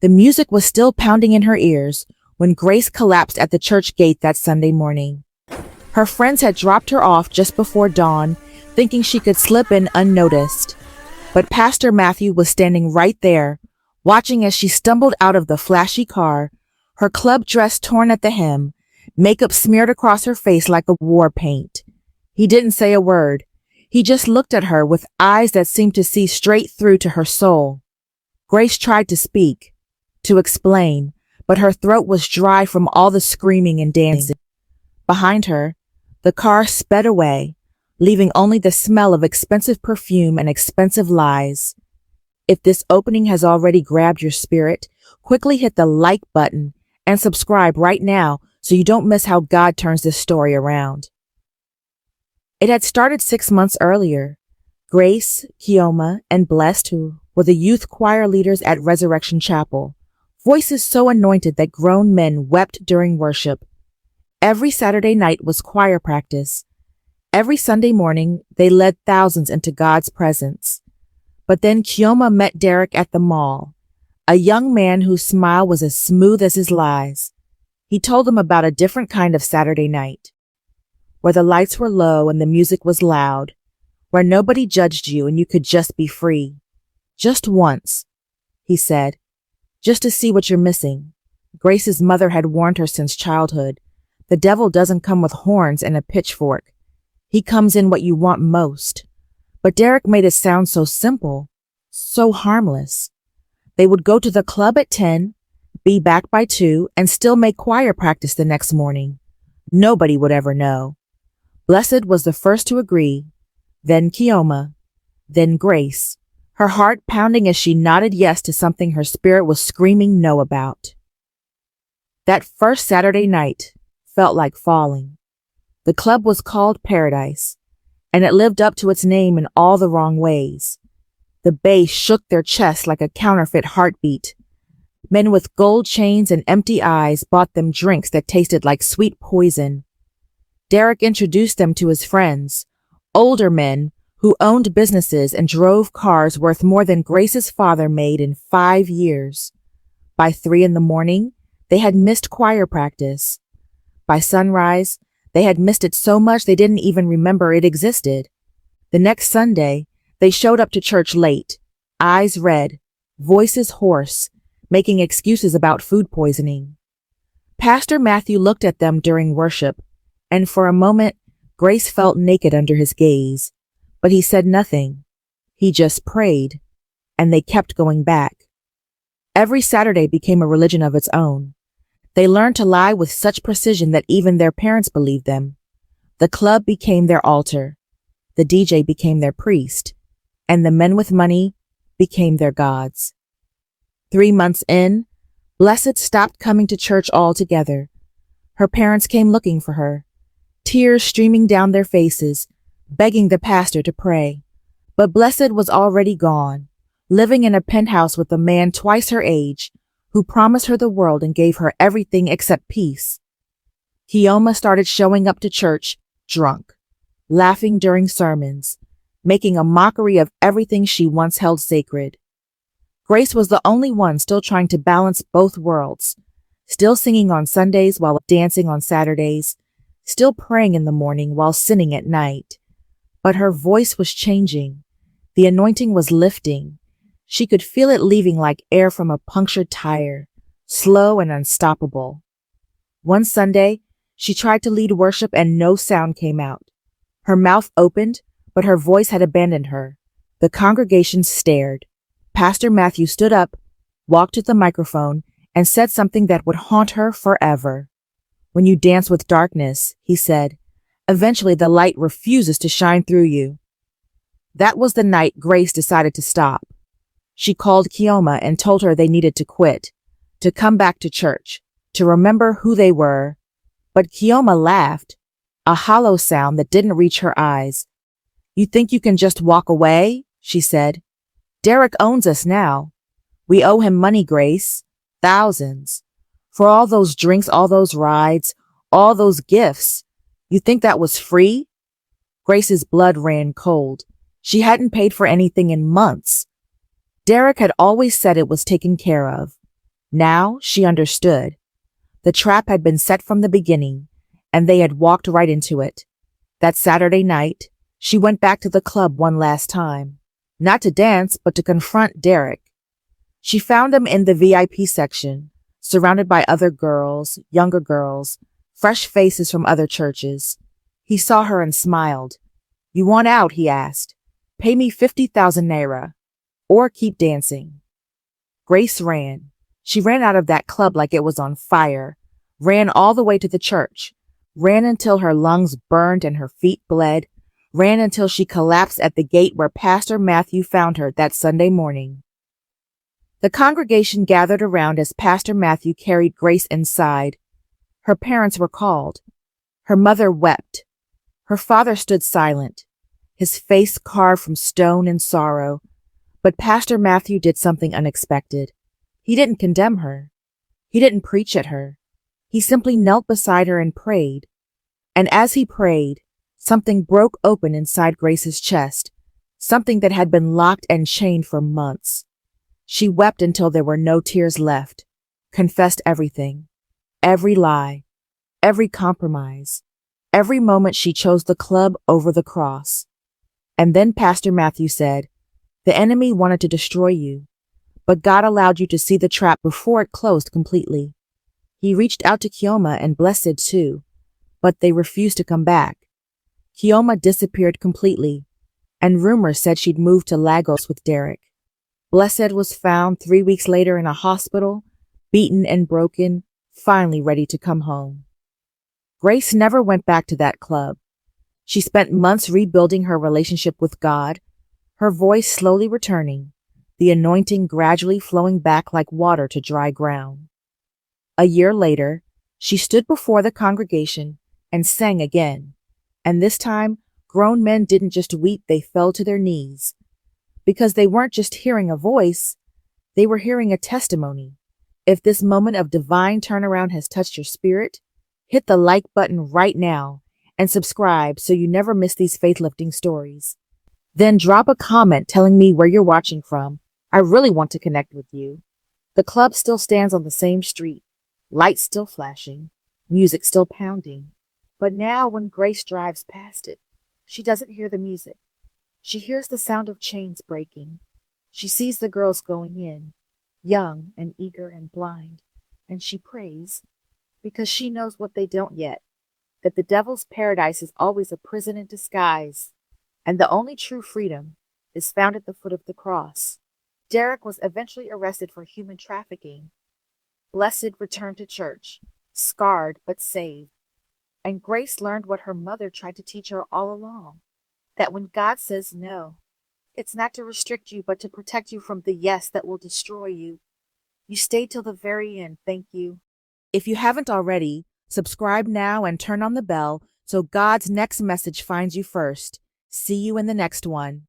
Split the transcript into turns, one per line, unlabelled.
The music was still pounding in her ears when Grace collapsed at the church gate that Sunday morning. Her friends had dropped her off just before dawn, thinking she could slip in unnoticed. But Pastor Matthew was standing right there, watching as she stumbled out of the flashy car, her club dress torn at the hem, makeup smeared across her face like a war paint. He didn't say a word. He just looked at her with eyes that seemed to see straight through to her soul. Grace tried to speak, to explain, but her throat was dry from all the screaming and dancing. Behind her, the car sped away, leaving only the smell of expensive perfume and expensive lies. If this opening has already grabbed your spirit, quickly hit the like button and subscribe right now so you don't miss how God turns this story around. It had started 6 months earlier. Grace, Kioma, and Blessed, who were the youth choir leaders at Resurrection Chapel, voices so anointed that grown men wept during worship. Every Saturday night was choir practice. Every Sunday morning, they led thousands into God's presence. But then Kioma met Derek at the mall, a young man whose smile was as smooth as his lies. He told them about a different kind of Saturday night, where the lights were low and the music was loud, where nobody judged you and you could just be free. Just once, he said, just to see what you're missing. Grace's mother had warned her since childhood. The devil doesn't come with horns and a pitchfork. He comes in what you want most. But Derek made it sound so simple, so harmless. They would go to the club at 10, be back by 2, and still make choir practice the next morning. Nobody would ever know. Blessed was the first to agree, then Kioma, then Grace, her heart pounding as she nodded yes to something her spirit was screaming no about. That first Saturday night felt like falling. The club was called Paradise, and it lived up to its name in all the wrong ways. The bass shook their chests like a counterfeit heartbeat. Men with gold chains and empty eyes bought them drinks that tasted like sweet poison. Derek introduced them to his friends, older men who owned businesses and drove cars worth more than Grace's father made in 5 years. By 3 a.m, they had missed choir practice. By sunrise, they had missed it so much they didn't even remember it existed. The next Sunday, they showed up to church late, eyes red, voices hoarse, making excuses about food poisoning. Pastor Matthew looked at them during worship, and for a moment, Grace felt naked under his gaze. But he said nothing. He just prayed, and they kept going back. Every Saturday became a religion of its own. They learned to lie with such precision that even their parents believed them. The club became their altar. The DJ became their priest. And the men with money became their gods. 3 months in, Blessed stopped coming to church altogether. Her parents came looking for her, tears streaming down their faces, begging the pastor to pray. But Blessed was already gone, living in a penthouse with a man twice her age, who promised her the world and gave her everything except peace. Kioma started showing up to church drunk, laughing during sermons, making a mockery of everything she once held sacred. Grace was the only one still trying to balance both worlds, still singing on Sundays while dancing on Saturdays, still praying in the morning while sinning at night. But her voice was changing. The anointing was lifting. She could feel it leaving like air from a punctured tire, slow and unstoppable. One Sunday, she tried to lead worship and no sound came out. Her mouth opened, but her voice had abandoned her. The congregation stared. Pastor Matthew stood up, walked to the microphone, and said something that would haunt her forever. When you dance with darkness, he said, eventually the light refuses to shine through you. That was the night Grace decided to stop. She called Kioma and told her they needed to quit, to come back to church, to remember who they were. But Kioma laughed, a hollow sound that didn't reach her eyes. You think you can just walk away? She said. Derek owns us now. We owe him money, Grace. Thousands. For all those drinks, all those rides, all those gifts. You think that was free? Grace's blood ran cold. She hadn't paid for anything in months. Derek had always said it was taken care of. Now she understood. The trap had been set from the beginning, and they had walked right into it. That Saturday night, she went back to the club one last time, not to dance, but to confront Derek. She found him in the VIP section, surrounded by other girls, younger girls, fresh faces from other churches. He saw her and smiled. "You want out?" he asked. "Pay me 50,000 naira, or keep dancing." Grace ran. She ran out of that club like it was on fire, ran all the way to the church, ran until her lungs burned and her feet bled, ran until she collapsed at the gate where Pastor Matthew found her that Sunday morning. The congregation gathered around as Pastor Matthew carried Grace inside. Her parents were called. Her mother wept. Her father stood silent, his face carved from stone in sorrow. But Pastor Matthew did something unexpected. He didn't condemn her. He didn't preach at her. He simply knelt beside her and prayed. And as he prayed, something broke open inside Grace's chest, something that had been locked and chained for months. She wept until there were no tears left, confessed everything, every lie, every compromise, every moment she chose the club over the cross. And then Pastor Matthew said, "The enemy wanted to destroy you, but God allowed you to see the trap before it closed completely." He reached out to Kioma and Blessed too, but they refused to come back. Kioma disappeared completely, and rumors said she'd moved to Lagos with Derek. Blessed was found 3 weeks later in a hospital, beaten and broken, finally ready to come home. Grace never went back to that club. She spent months rebuilding her relationship with God, her voice slowly returning, the anointing gradually flowing back like water to dry ground. A year later, she stood before the congregation and sang again, and this time, grown men didn't just weep, they fell to their knees. Because they weren't just hearing a voice, they were hearing a testimony. If this moment of divine turnaround has touched your spirit, hit the like button right now and subscribe so you never miss these faith-lifting stories. Then drop a comment telling me where you're watching from. I really want to connect with you. The club still stands on the same street, lights still flashing, music still pounding. But now when Grace drives past it, she doesn't hear the music. She hears the sound of chains breaking. She sees the girls going in, young and eager and blind, and she prays because she knows what they don't yet, that the devil's paradise is always a prison in disguise, and the only true freedom is found at the foot of the cross. Derek was eventually arrested for human trafficking. Blessed returned to church, scarred but saved, and Grace learned what her mother tried to teach her all along, that when God says no, it's not to restrict you, but to protect you from the yes that will destroy you. You stayed till the very end. Thank you. If you haven't already, subscribe now and turn on the bell so God's next message finds you first. See you in the next one.